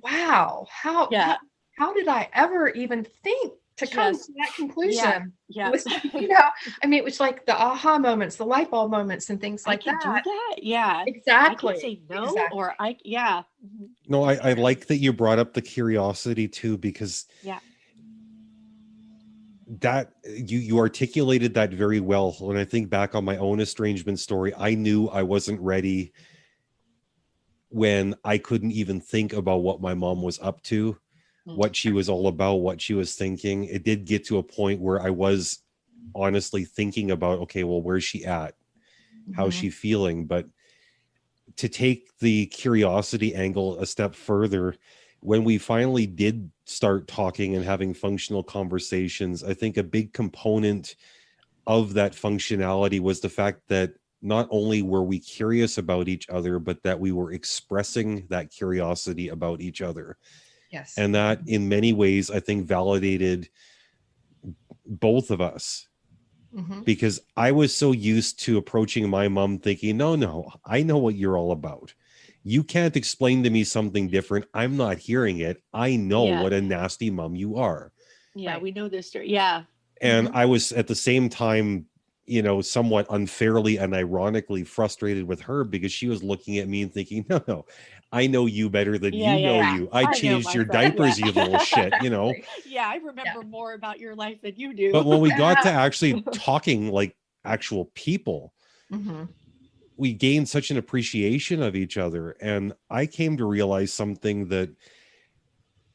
wow, how did I ever even think to come to that conclusion? Yeah. It was, it was like the aha moments, the light bulb moments, and things like that. I can do that. Yeah. Exactly. I can say no, or No, I like that you brought up the curiosity too, because that you articulated that very well. When I think back on my own estrangement story, I knew I wasn't ready when I couldn't even think about what my mom was up to, what she was all about, what she was thinking. It did get to a point where I was honestly thinking about, okay, well, where's she at? How's she feeling? But to take the curiosity angle a step further, when we finally did start talking and having functional conversations, I think a big component of that functionality was the fact that not only were we curious about each other, but that we were expressing that curiosity about each other. Yes. And that in many ways, I think, validated both of us. Because I was so used to approaching my mom thinking, no, I know what you're all about. You can't explain to me something different. I'm not hearing it. I know what a nasty mom you are. Yeah, right. We know this story. Yeah. And I was at the same time, somewhat unfairly and ironically frustrated with her, because she was looking at me and thinking, no, I know you better than you know you. I changed your diapers, you little shit, Yeah, I remember more about your life than you do. But when we got to actually talking like actual people, we gained such an appreciation of each other. And I came to realize something that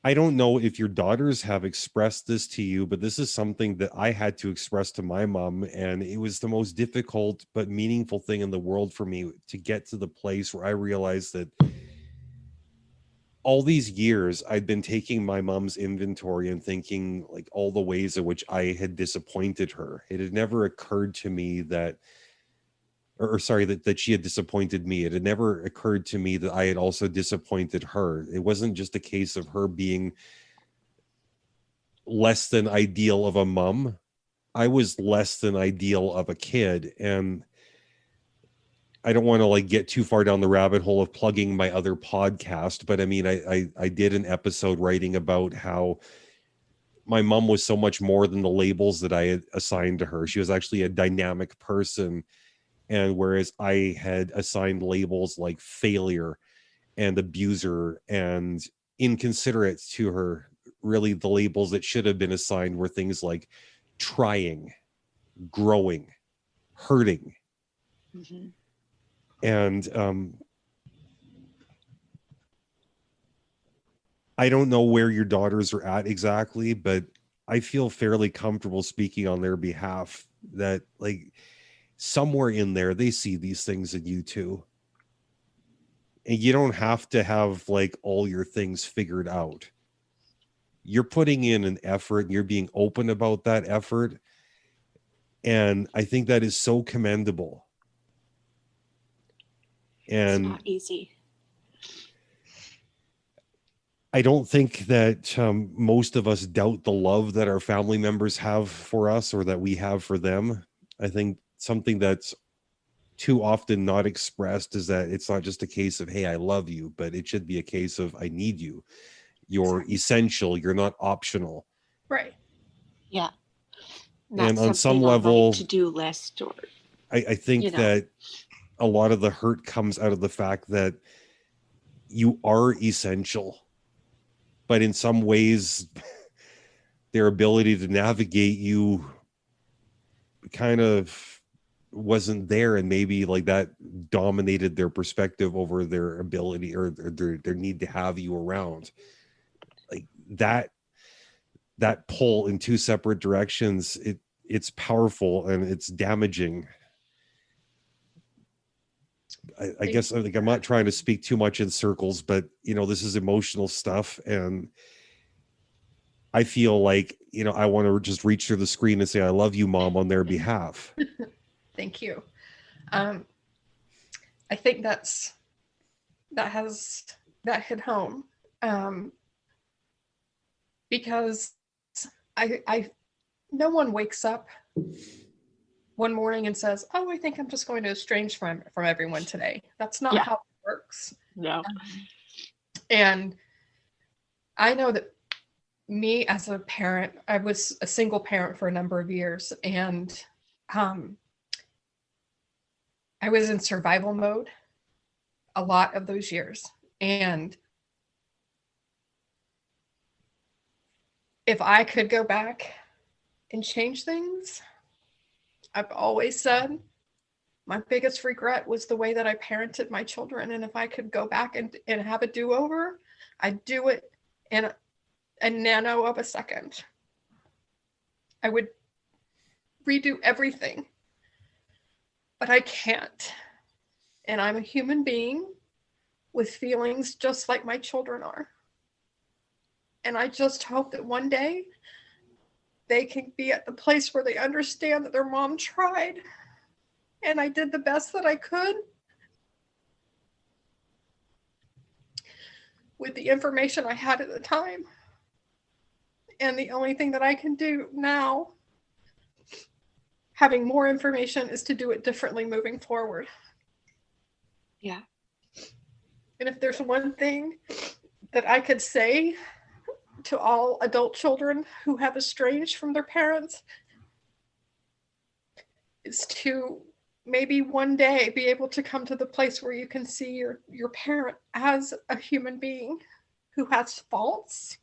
I don't know if your daughters have expressed this to you, but this is something that I had to express to my mom. And it was the most difficult but meaningful thing in the world for me to get to the place where I realized that all these years I'd been taking my mom's inventory and thinking like all the ways in which I had disappointed her. It had never occurred to me that she had disappointed me. It had never occurred to me that I had also disappointed her. It wasn't just a case of her being less than ideal of a mom. I was less than ideal of a kid. And I don't want to like get too far down the rabbit hole of plugging my other podcast, but I mean, I did an episode writing about how my mom was so much more than the labels that I had assigned to her. She was actually a dynamic person. And whereas I had assigned labels like failure and abuser and inconsiderate to her, really the labels that should have been assigned were things like trying, growing, hurting. Mm-hmm. And I don't know where your daughters are at exactly, but I feel fairly comfortable speaking on their behalf that like somewhere in there they see these things in you too. And you don't have to have like all your things figured out. You're putting in an effort and you're being open about that effort. And I think that is so commendable. It's And not easy. I don't think that most of us doubt the love that our family members have for us or that we have for them. I think something that's too often not expressed is that it's not just a case of, hey, I love you, but it should be a case of, I need you. You're essential. You're not optional. Right. Yeah. Not And on some something on my level, to-do list, or I think that a lot of the hurt comes out of the fact that you are essential, but in some ways, their ability to navigate you kind of wasn't there, and maybe like that dominated their perspective over their ability or their need to have you around. Like that pull in two separate directions, it's powerful and it's damaging. I guess like I'm not trying to speak too much in circles, but you know, this is emotional stuff, and I feel like, you know, I want to just reach through the screen and say, I love you, Mom, on their behalf. Thank you. I think that hit home, because no one wakes up one morning and says, oh, I think I'm just going to estrange from everyone today. That's not how it works. No. And I know that me as a parent, I was a single parent for a number of years, and I was in survival mode a lot of those years. And if I could go back and change things, I've always said my biggest regret was the way that I parented my children. And if I could go back and have a do-over, I'd do it in a nano of a second. I would redo everything, but I can't. And I'm a human being with feelings just like my children are. And I just hope that one day they can be at the place where they understand that their mom tried and I did the best that I could with the information I had at the time. And the only thing that I can do now, having more information, is to do it differently moving forward. Yeah. And if there's one thing that I could say to all adult children who have estranged from their parents, is to maybe one day be able to come to the place where you can see your parent as a human being who has faults,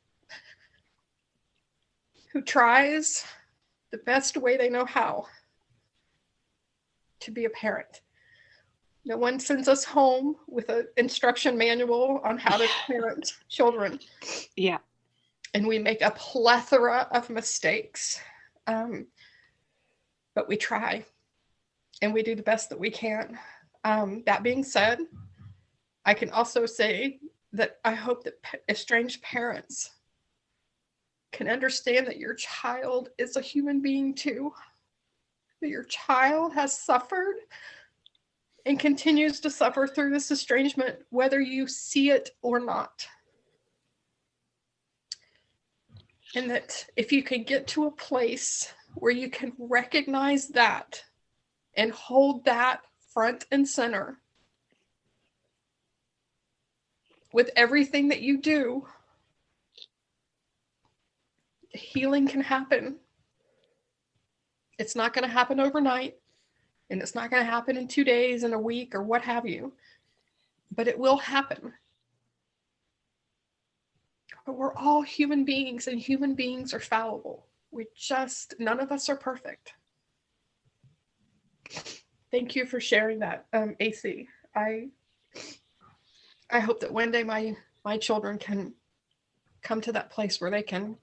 who tries the best way they know how to be a parent. No one sends us home with an instruction manual on how to parent children. Yeah. And we make a plethora of mistakes. But we try. And we do the best that we can. That being said, I can also say that I hope that estranged parents can understand that your child is a human being too. That your child has suffered and continues to suffer through this estrangement, whether you see it or not. And that if you can get to a place where you can recognize that and hold that front and center with everything that you do, healing can happen. It's not going to happen overnight, and it's not going to happen in 2 days, in a week, or what have you, but it will happen. But we're all human beings, and human beings are fallible. None of us are perfect. Thank you for sharing that, AC. I hope that one day my children can come to that place where they can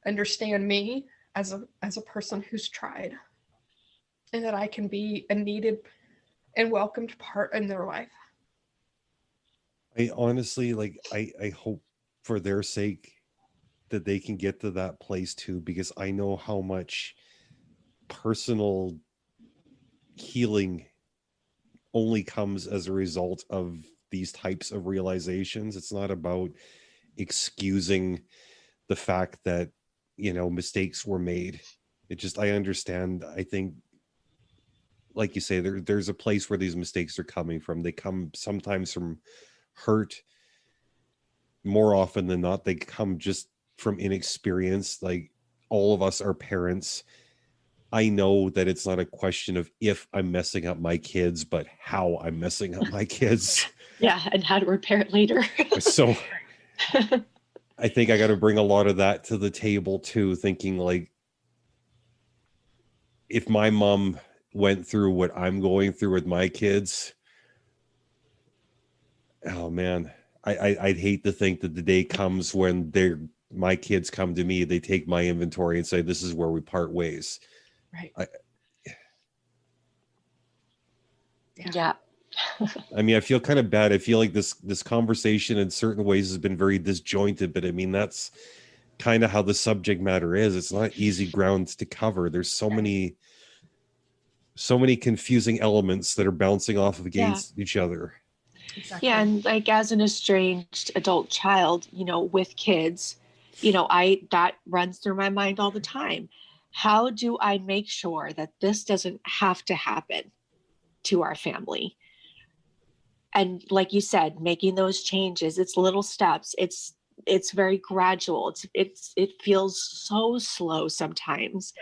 understand me as a person who's tried, and that I can be a needed and welcomed part in their life. I honestly, like, I hope for their sake that they can get to that place too, because I know how much personal healing only comes as a result of these types of realizations. It's not about excusing the fact that, mistakes were made. I understand. I think, like you say, there's a place where these mistakes are coming from. They come sometimes from hurt. More often than not, they come just from inexperience. Like, all of us are parents. I know that it's not a question of if I'm messing up my kids, but how I'm messing up my kids. Yeah, and how to repair it later. So I think I got to bring a lot of that to the table too, thinking like, if my mom went through what I'm going through with my kids, oh man, I'd hate to think that the day comes when my kids come to me, they take my inventory and say, this is where we part ways. Right. Yeah. I mean, I feel kind of bad. I feel like this conversation in certain ways has been very disjointed, but I mean, that's kind of how the subject matter is. It's not easy ground to cover. There's so many confusing elements that are bouncing off against each other. Exactly. Yeah, and like as an estranged adult child, with kids, that runs through my mind all the time. How do I make sure that this doesn't have to happen to our family? And like you said, making those changes, it's little steps. It's very gradual. It feels so slow sometimes.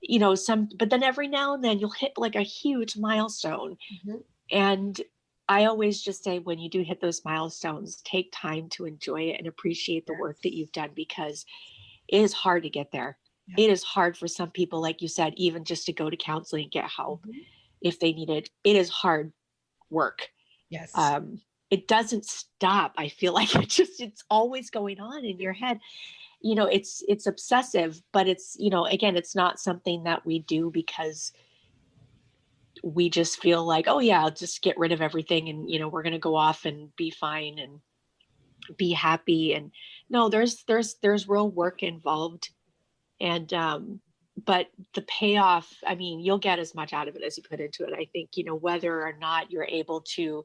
But then every now and then you'll hit like a huge milestone. Mm-hmm. And I always just say, when you do hit those milestones, take time to enjoy it and appreciate the work that you've done, because it is hard to get there. Yeah. It is hard for some people, like you said, even just to go to counseling and get help if they need it. It is hard work. Yes. It doesn't stop. I feel like it's always going on in your head. It's obsessive, but it's, again, it's not something that we do because we just feel like, oh yeah, I'll just get rid of everything and, we're going to go off and be fine and be happy. And no, there's real work involved. And, but the payoff, I mean, you'll get as much out of it as you put into it. I think, whether or not you're able to,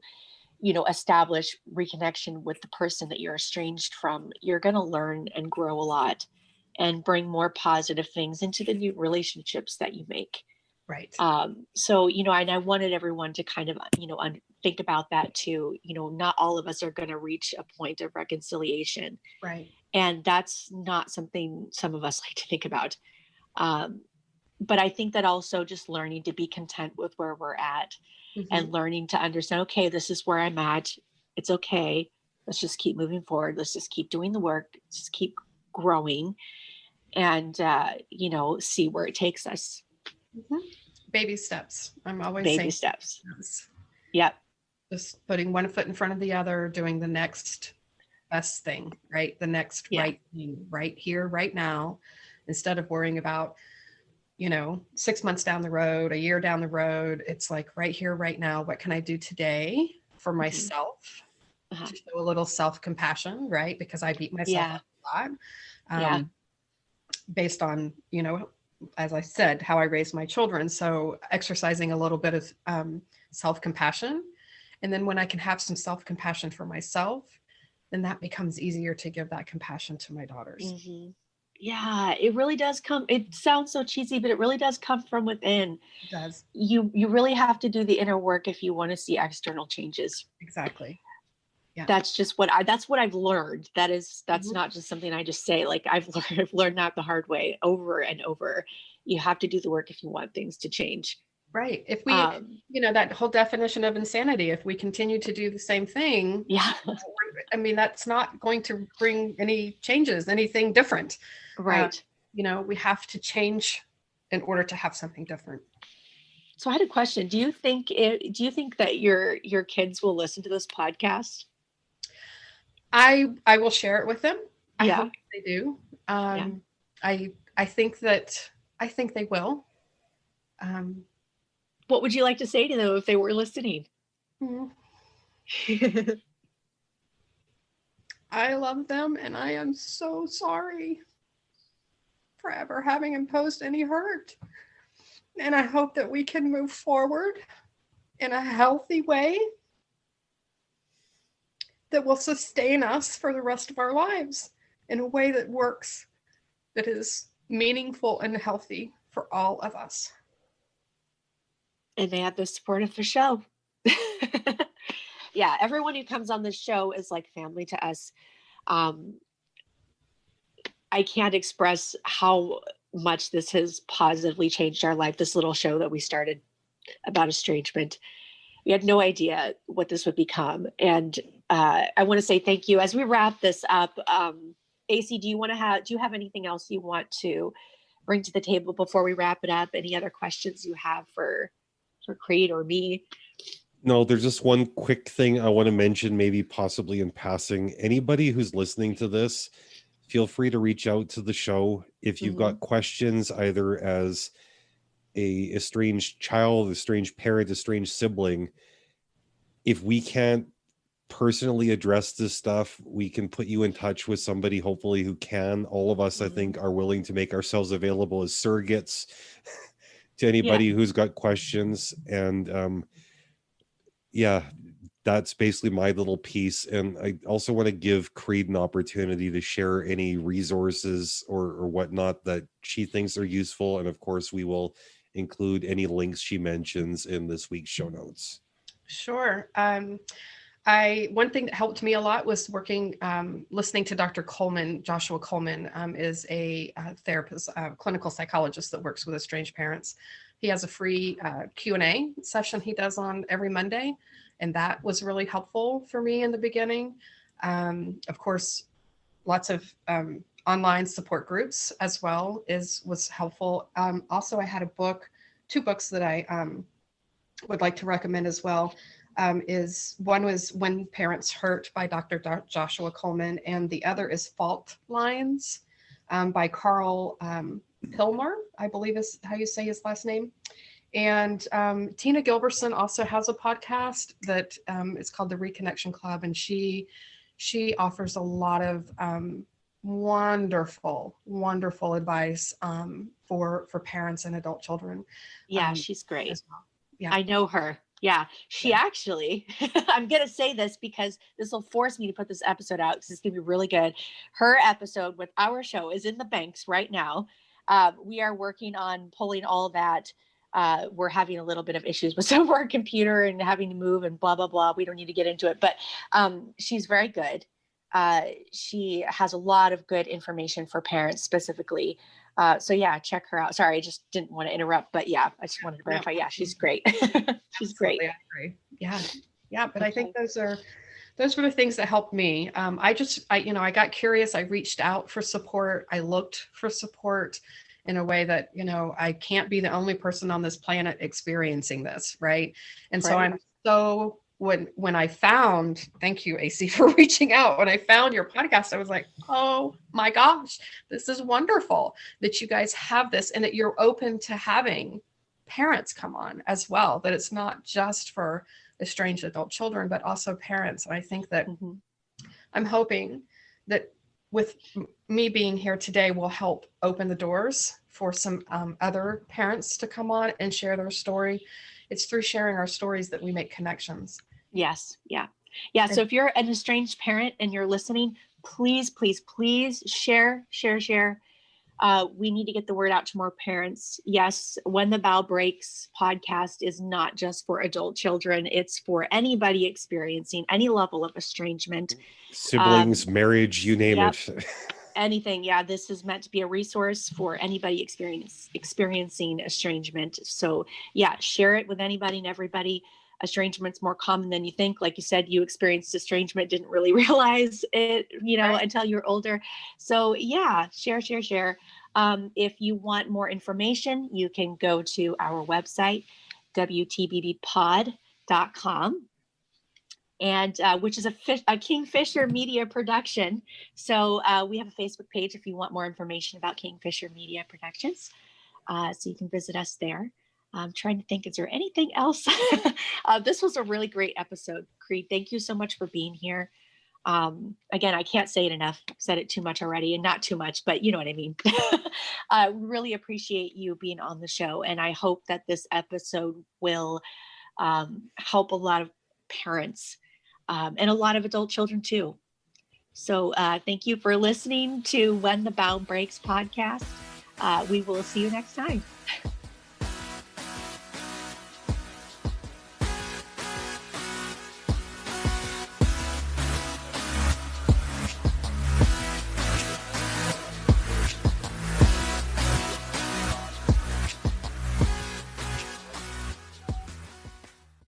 establish reconnection with the person that you're estranged from, you're going to learn and grow a lot and bring more positive things into the new relationships that you make. Right. So, and I wanted everyone to kind of, think about that too. Not all of us are going to reach a point of reconciliation. Right. And that's not something some of us like to think about. But I think that also just learning to be content with where we're at and learning to understand, okay, this is where I'm at. It's okay. Let's just keep moving forward. Let's just keep doing the work. Just keep growing and, see where it takes us. Baby steps. I'm always saying baby steps. Yep. Just putting one foot in front of the other, doing the next best thing, right? The next right thing right here, right now, instead of worrying about, 6 months down the road, a year down the road. It's like right here, right now. What can I do today for myself to show a little self-compassion, right? Because I beat myself up a lot based on, as I said, how I raised my children. So exercising a little bit of self-compassion. And then when I can have some self-compassion for myself, then that becomes easier to give that compassion to my daughters. Yeah, it really does come. It sounds so cheesy, but it really does come from within. It does. You really have to do the inner work if you want to see external changes. Exactly. Yeah. That's just that's what I've learned. That's not just something I just say. Like I've learned that the hard way over and over. You have to do the work if you want things to change. Right. If we, that whole definition of insanity, if we continue to do the same thing, yeah, I mean, that's not going to bring any changes, anything different. Right. We have to change in order to have something different. So I had a question. Do you think that your kids will listen to this podcast? I will share it with them. I hope they do. Yeah. I think they will. What would you like to say to them if they were listening? I love them, and I am so sorry for ever having imposed any hurt. And I hope that we can move forward in a healthy way that will sustain us for the rest of our lives in a way that works, that is meaningful and healthy for all of us. And they have the support of the show. Yeah, everyone who comes on this show is like family to us. I can't express how much this has positively changed our life. This little show that we started about estrangement. We had no idea what this would become. And I want to say thank you. As we wrap this up, AC, do you have anything else you want to bring to the table before we wrap it up? Any other questions you have for Kreed or me? No, there's just one quick thing I want to mention, maybe possibly in passing. Anybody who's listening to this, feel free to reach out to the show if you've got questions, either as a estranged child, estranged parent, estranged sibling. If we can't personally address this stuff, we can put you in touch with somebody, hopefully, who can. All of us, I think, are willing to make ourselves available as surrogates to anybody who's got questions. And that's basically my little piece. And I also want to give Kreed an opportunity to share any resources or whatnot that she thinks are useful. And of course, we will include any links she mentions in this week's show notes. Sure. One thing that helped me a lot was listening to Dr. Coleman. Joshua Coleman is a therapist, clinical psychologist that works with estranged parents. He has a free Q&A session he does on every Monday, and that was really helpful for me in the beginning. Of course, lots of online support groups as well was helpful. Also, I had two books that I would like to recommend as well. One was When Parents Hurt by Dr. Joshua Coleman, and the other is Fault Lines by Carl Pilmer, I believe is how you say his last name. And Tina Gilbertson also has a podcast that is called the Reconnection Club, and she offers a lot of wonderful advice for parents and adult children. Yeah, she's great. Well. Yeah, I know her. Yeah, she actually, I'm going to say this because this will force me to put this episode out because it's going to be really good. Her episode with our show is in the banks right now. We are working on pulling all that. We're having a little bit of issues with some of our computer and having to move and blah, blah, blah. We don't need to get into it, but she's very good. She has a lot of good information for parents specifically. So yeah, check her out. Sorry, I just didn't want to interrupt, but yeah, I just wanted to verify. Yeah, she's great. She's great. I agree. Yeah. But I think those were the things that helped me. I got curious. I reached out for support. I looked for support in a way that, I can't be the only person on this planet experiencing this. Right. And so I'm so, when I found, thank you, AC, for reaching out. When I found your podcast, I was like, oh my gosh, this is wonderful that you guys have this and that you're open to having parents come on as well, that it's not just for estranged adult children, but also parents. And I think that I'm hoping that with me being here today will help open the doors for some other parents to come on and share their story. It's through sharing our stories that we make connections. Yes. Yeah. So if you're an estranged parent and you're listening, please share. we need to get the word out to more parents. Yes, When the Bow Breaks podcast is not just for adult children. It's for anybody experiencing any level of estrangement. Siblings, marriage, you name Yep. it. Anything. Yeah, this is meant to be a resource for anybody experiencing estrangement. So yeah, share it with anybody and everybody. Estrangement's more common than you think. Like you said, you experienced estrangement, didn't really realize it, Right. until you're older. So yeah, share. If you want more information, you can go to our website, wtbbpod.com. And which is a Kingfisher Media production. So we have a Facebook page if you want more information about Kingfisher Media Productions. So you can visit us there. I'm trying to think, is there anything else? This was a really great episode, Kreed. Thank you so much for being here. Again, I can't say it enough. I've said it too much already, and not too much, but you know what I mean. I really appreciate you being on the show. And I hope that this episode will help a lot of parents and a lot of adult children too. So thank you for listening to When the Bow Breaks podcast. We will see you next time.